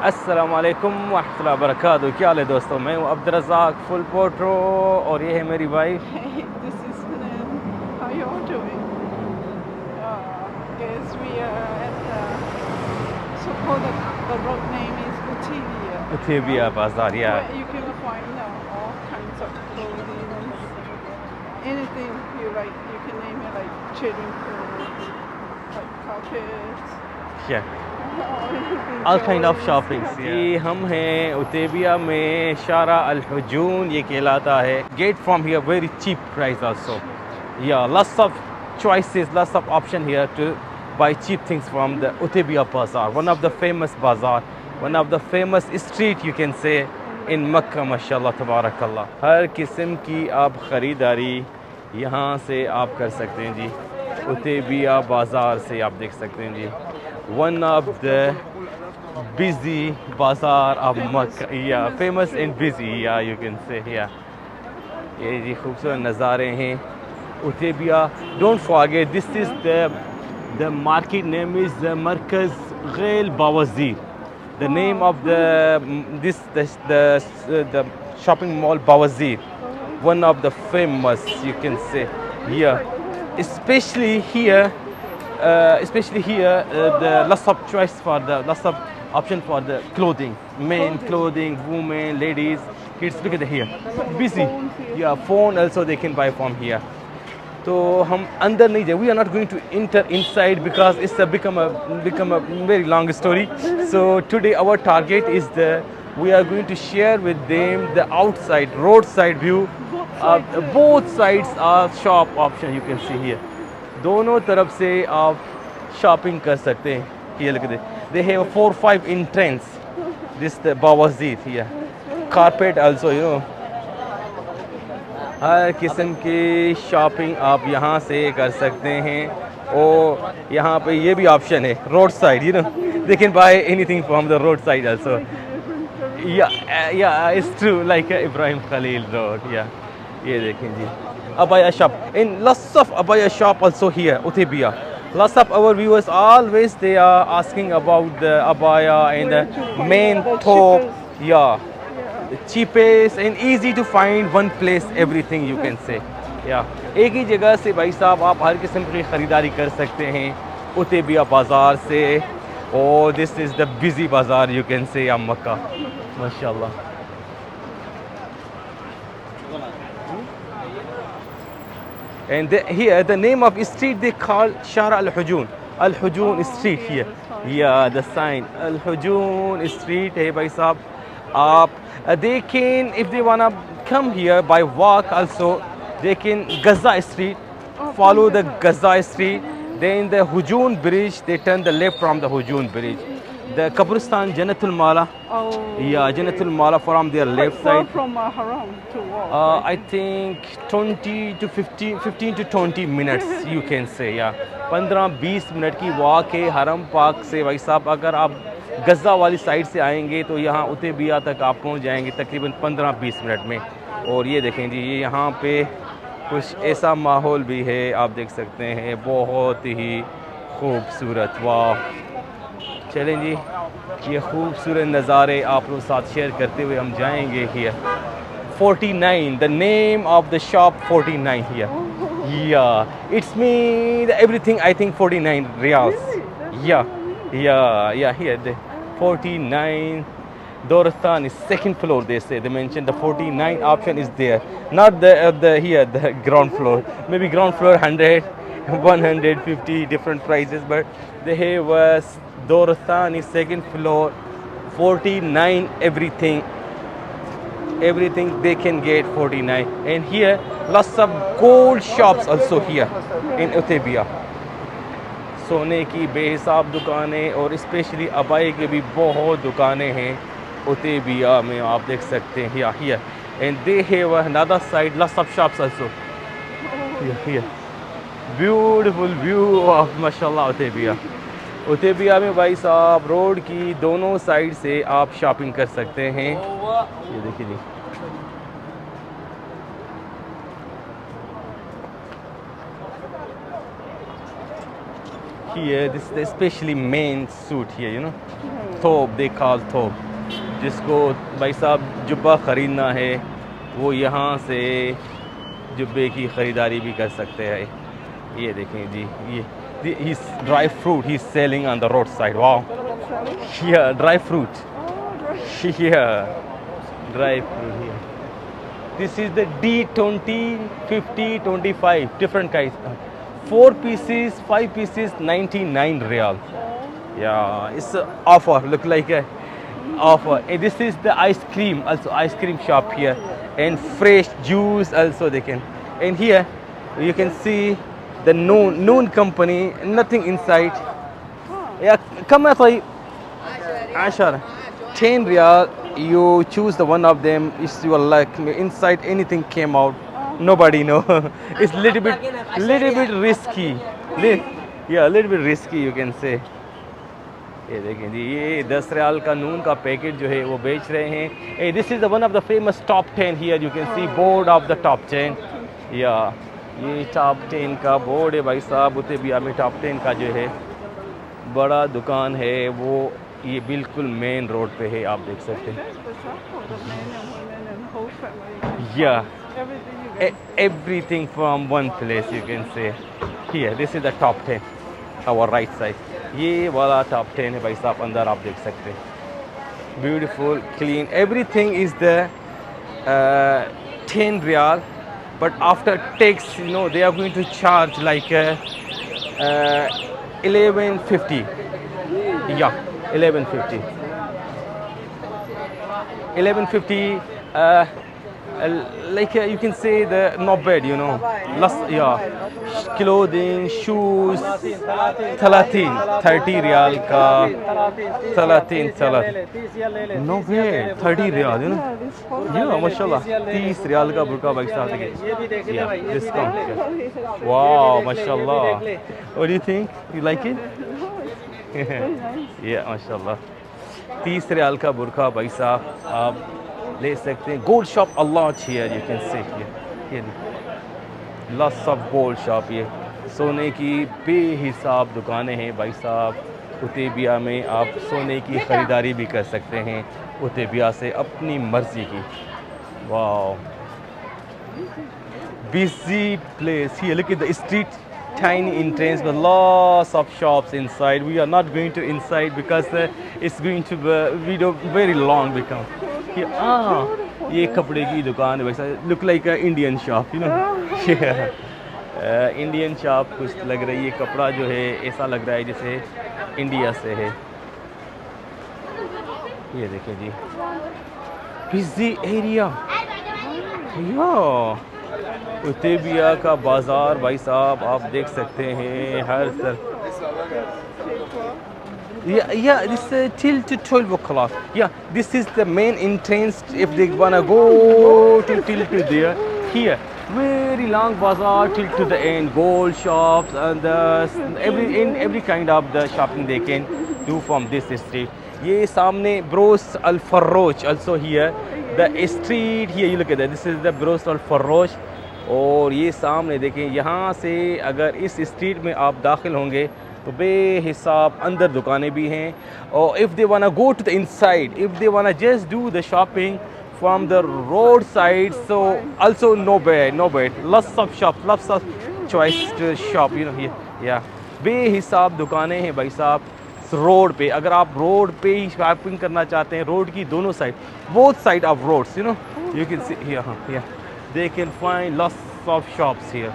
अस्सलाम वालेकुम वरहमतुल्लाहि वबरकातुहू। क्या हाल है दोस्तों, मैं हूँ अब्दुल रज़ाक फुल पोट्रो और ये है मेरी wife. Hey, this is Hanan. How you all doing? Guess we are at suppose the road name is Utevia, उथेबिया right? बाज़ार या Where you can find all kinds of clothing, anything you like. You can name it like children clothes, like carpets, क्या anything, all kind of toys. Shoppings. ये हम हैं उथेबिया में, शारा अल हुजून ये कहलाता है। Get from here very cheap price also. या lots of choices, lots of option here to buy cheap things from the Utebia Bazaar, one of the famous bazaar, one of the famous street you can say in Makkah, माशाल्लाह तबारकल्लाह। हर किस्म की आप ख़रीदारी यहाँ से आप कर सकते हैं जी। उतेबिया बाज़ार से आप देख सकते हैं जी। One of the busy bazaar of Famous, Makkah, yeah, famous street. and busy, yeah, you can say, yeah. ये जी खूबसूरत नज़ारे हैं Utaybiyah. Don't forget this is the market name is the Markaz Ghail Bawazir. The name of the this the shopping mall Bawazir, one of the famous you can say here, especially here, the lots of choice for the lots of option for the clothing, men clothing, women, ladies, kids. Look at the here, busy. Phones here. Yeah, phone also they can buy from here. तो हम अंदर नहीं जाए, we are not going to enter inside because it's become a very long story. So today our target is the we are going to share with them the outside road side view. Both sides are both sides are shop option, you can see here. दोनों तरफ से आप shopping कर सकते हैं। Here look at they have 4-5 entrance, this the Bawazir here, carpet also, you know। हर किस्म की shopping आप यहाँ से कर सकते हैं। और यहाँ पे ये भी ऑप्शन है road side, you know, they can buy anything from the road side also. like a different curry. Yeah it's true like Ibrahim Khalil road, या ये देखें जी abaya shop in lots of abaya shop also here Utaybiyah. Lots of our viewers always they are asking about the abaya and Where to the find main the top, cheapest. yeah, Yeah. the cheapest and easy to find one place everything you can say, yeah। एक ही जगह से भाई साहब आप हर किस्म की ख़रीदारी कर सकते हैं उतेबिया बाज़ार से। और दिस इज़ द बिज़ी बाज़ार यू कैन से या मक्का, माशाल्लाह। And here the name of street they call Shara Al Hujun. Al Hujun street Okay, here. that's how. Yeah, the sign Al Hujun street है भाई साहब। आप they can if they wanna come here by walk also, they can Gaza street, Oh, from follow the Gaza. Gaza street, then the Hujun bridge they turn the left from the Hujun bridge. The Kabristan Jannatul Mala, Oh, yeah, okay. Jannatul Mala from their Quite left far side. from Haram to walk, I I think. think 20 to 15 to 20 minutes you can say, yeah। 15-20 minute की walk है हरम पाक से भाई साहब। अगर आप गज़ा वाली साइड से आएंगे तो यहाँ उतेबिया तक आप पहुँच जाएंगे तकरीबन 15-20 मिनट में। और ये देखें जी, ये यहाँ पे कुछ ऐसा माहौल भी है, आप देख सकते हैं, बहुत ही खूबसूरत। वाह, चलें जी, ये खूबसूरत नज़ारे आप लोग साथ शेयर करते हुए हम जाएंगे here. 49, the name of the shop 49 here. Oh, Yeah, it's me everything I think 49 reals. really? That's Yeah, what I mean. yeah, here the 49 Dorothan is second floor, they say. They mentioned the 49 option is there. Not the here the ground floor. Maybe ground floor 100, 150 different prices, but they have Dorothan is second floor 49 everything they can get 49। and here lots of gold shops also here in Right. Utebia। सोने की बेहिसाब दुकानें और specially अबाई की भी बहुत दुकानें हैं उतेबिया में, आप देख सकते हैं। here and they have another side lots of shops also Oh, here। Beautiful view of माशाल्लाह उतेबिया। उतेबिया में भाई साहब रोड की दोनों साइड से आप शॉपिंग कर सकते हैं। ये देखिए जी, here, this is especially men suit here, you know, thobe, they call thobe. जिसको भाई साहब जुब्बा ख़रीदना है वो यहाँ से जुब्बे की ख़रीदारी भी कर सकते हैं। ये देखें जी, ये ही dry fruit he selling on the road side. Wow, yeah dry fruit, yeah dry fruit here. This is the D20, 50, 25 different kinds. 4 pieces, 5 pieces, 99 riyal. Yeah, it's an offer. Look like a offer. And this is the ice cream, also ice cream shop here, and fresh juice also they can. And here you can see the Noon company. Nothing inside. Yeah, come here, Ashar. 10 riyal. You choose the one of them. It's your luck. Inside anything came out. Nobody know. It's little bit risky. Yeah, a little bit risky you can say. ये देखें जी, ये 10 रियाल का नून का packet जो है वो बेच रहे हैं। This is the one of the famous top 10 here, you can see board of the top 10। या ये टॉप 10 का बोर्ड है भाई साहब। उतेबिया में टॉप 10 का जो है बड़ा दुकान है वो ये बिल्कुल मेन रोड पे है, आप देख सकते हैं। The shop for the men and women and whole family. Yeah, Everything you get. everything from one place you can say. Here, this is the top 10, our right side. ये वाला top 10 है भाई साहब, अंदर आप देख सकते हैं। Beautiful, clean, everything is the 10 riyal, but after tax you know they are going to charge like 1150। या 1150 like you can say the not bad, you know, less, yeah, clothing, shoes, 30 riyal का, 30 no way, 30 riyal, you know, Yeah, this whole yeah, माशाल्लाह 30 रियाल का बुर्का भाई साहब देखिए। ये भी देखिए Yeah, भाई, ये भी discount, देखिए। yeah. Wow, ये माशाल्लाह, देख ले। what do you think, you like it? very nice. Yeah, माशाल्लाह 30 रियाल का बुर्का भाई साहब आप ले सकते हैं। गोल्ड शॉप अल्लाह अच्छी है, यू कैन से ये लॉट्स ऑफ गोल्ड शॉप। ये सोने की बेहिसाब दुकानें हैं भाई साहब। उतेबिया में आप सोने की ख़रीदारी भी कर सकते हैं उतेबिया से अपनी मर्ज़ी की। Wow, busy place here. Look at the street, tiny entrance with lots of shops inside. We are not going to inside because it's going to be video very long become. Here, ये कपड़े की दुकान है वैसा, look like a Indian shop, you know. Yeah, Indian shop कुछ लग रही है। कपड़ा जो है ऐसा लग रहा है जैसे इंडिया से है। ये देखिए जी, busy area. Yeah, उतेबिया का बाज़ार भाई साहब आप देख सकते हैं हर तरफ। Yeah, this till to 12 o'clock. Yeah, this is the main entrance if they wanna go till to there. Here, very long bazaar till to the end. Gold shops and every kind of the shopping they can do from this street. ये सामने Bros Al Farroch also here. The street here, you look at that. This is the Bros Al Farroch. और ये सामने देखें, यहाँ से अगर इस स्ट्रीट में आप दाखिल होंगे तो बेहिसाब अंदर दुकानें भी हैं। और if they wanna go to the inside, if they wanna just do the shopping from the road side, so also no bad, lots of shop, lots of choice to shop, you know. Yeah बेहिसाब दुकानें हैं भाई साहब road पे। अगर आप road पे ही shopping करना चाहते हैं, रोड की दोनों side, both side of roads, you know, you can see here they can find lots of shops here.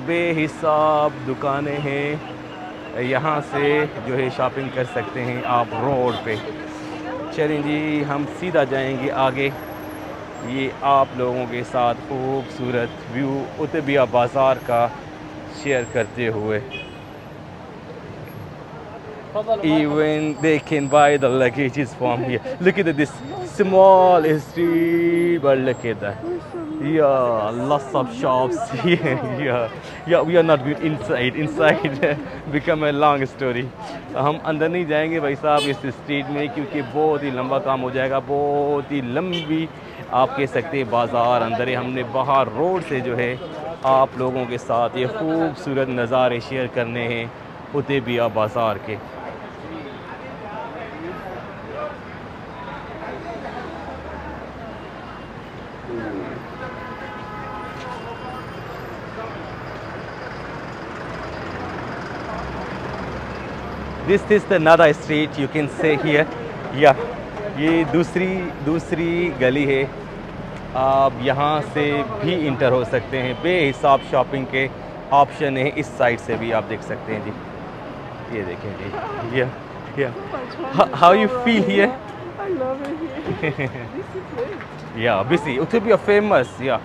बेहिसाब दुकानें हैं, यहाँ से जो है शॉपिंग कर सकते हैं आप रोड पे। चलें जी, हम सीधा जाएंगे आगे, ये आप लोगों के साथ खूबसूरत व्यू उतेबिया बाज़ार का शेयर करते हुए। Even they can buy the luggages from here. Look at this small street, but look at that. Yeah, lots of shops here. Yeah, we are not going inside. Inside become a long story. हम अंदर नहीं जाएंगे भाई साहब इस street में, क्योंकि बहुत ही लंबा काम हो जाएगा, बहुत ही लंबी आप कह सकते हैं बाज़ार अंदर है। हमने बाहर रोड से जो है आप लोगों के साथ ये खूबसूरत नज़ारे शेयर करने हैं उतेबिया बाज़ार के। This is the Nada street, you can say here. Yeah, ये दूसरी गली है। आप यहाँ से भी इंटर हो सकते हैं। बेहिसाब शॉपिंग के ऑप्शन है, इस साइड से भी आप देख सकते हैं जी। ये देखें जी। या how you feel here? I love it here. This is great. या बिजी उतेबिया फेमस या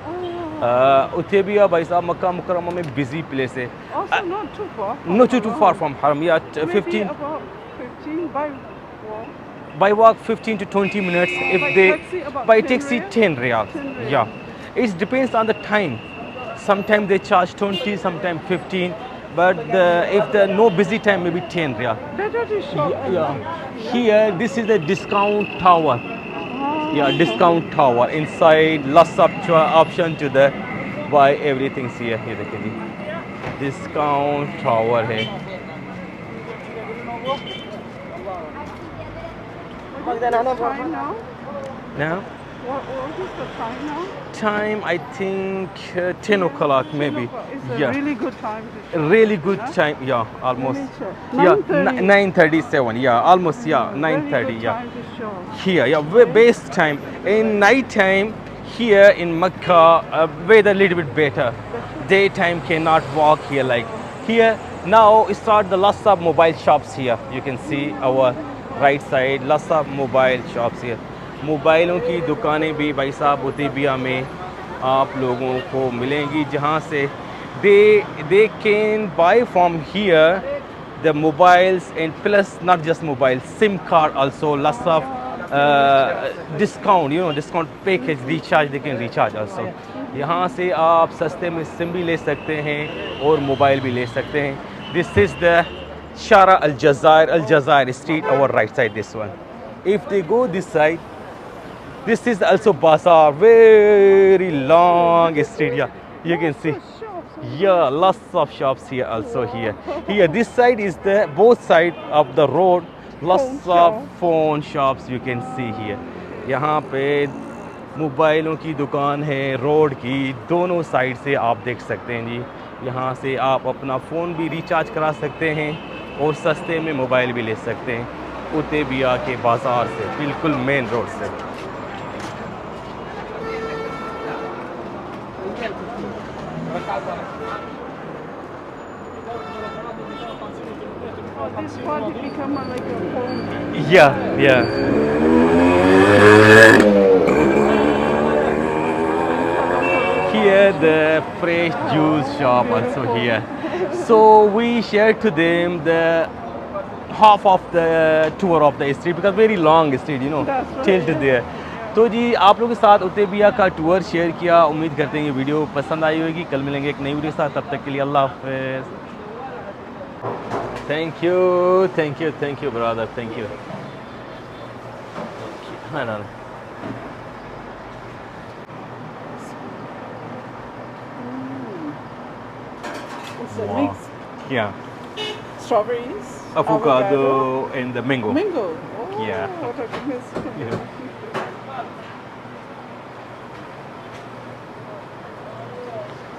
Oh. उतेबिया भाई साहब मक्का मुकरमा में बिजी प्लेस है। Also not too far. Not too far from Haram. Yeah, Maybe 15 about 15 by walk. by walk 15 to 20 minutes. If By they taxi about by 10 taxi riyal? 10 riyal. 10 riyal. Yeah, it depends on the time. Sometimes they charge 20, sometimes 15. But if the no busy time, maybe 10 riyal. Better to shop. Yeah. Here, this is the discount tower. Oh. Yeah, discount tower. Inside, lots of option to the buy everything here. ये देखिए जी, discount tower है। What is the time now? Now, What is the time now? time I think 10 o'clock maybe. It's a Yeah, really good time to shop. really good Huh? time. Yeah, Let me almost. check. Yeah, 9:30. 9:37. Yeah, almost. Yeah, Very 9:30. good Yeah. time to shop. Here, yeah, best time. In night time, here in Mecca, weather a little bit better. Daytime cannot walk here like here. Now start the lots of mobile shops here. You can see our right side, lots of mobile shops here. मोबाइलों की दुकानें भी भाई साहब उतेबिया में आप लोगों को मिलेंगी, जहाँ से they can buy from here the mobiles and plus not just mobile, SIM card also, lots of discount, discount package, recharge, they can recharge also. यहाँ से आप सस्ते में सिम भी ले सकते हैं और मोबाइल भी ले सकते हैं। This is the Shara Al Jazair street, our right side, this one. If they go this side, this is also bazaar, very long street. Yeah, you can see. Yeah, lots of shops here also here. Here, this side is the both side of the road. Lots of phone shops you can see here. यहाँ पे मोबाइलों की दुकान है, road की दोनों side से आप देख सकते हैं जी। यहाँ से आप अपना फ़ोन भी रिचार्ज करा सकते हैं और सस्ते में मोबाइल भी ले सकते हैं उतेबिया के बाज़ार से, बिल्कुल मेन रोड से। Oh, this one become like a home. Yeah. Here the fresh juice shop also here. So we share to them the half of the tour of the street because very long street, That's right. till to there. तो जी आप लोगों के साथ उतेबिया का tour share किया। उम्मीद करते हैं ये वीडियो पसंद आई होगी। कल मिलेंगे एक नई वीडियो के साथ, तब तक के लिए अल्लाह हाफ़िज़। Thank you brother, thank you. हाँ ना, It's a wow. mix. Yeah, Strawberries, avocado and the mango. mango. Oh, Yeah. what a good mix. Yeah.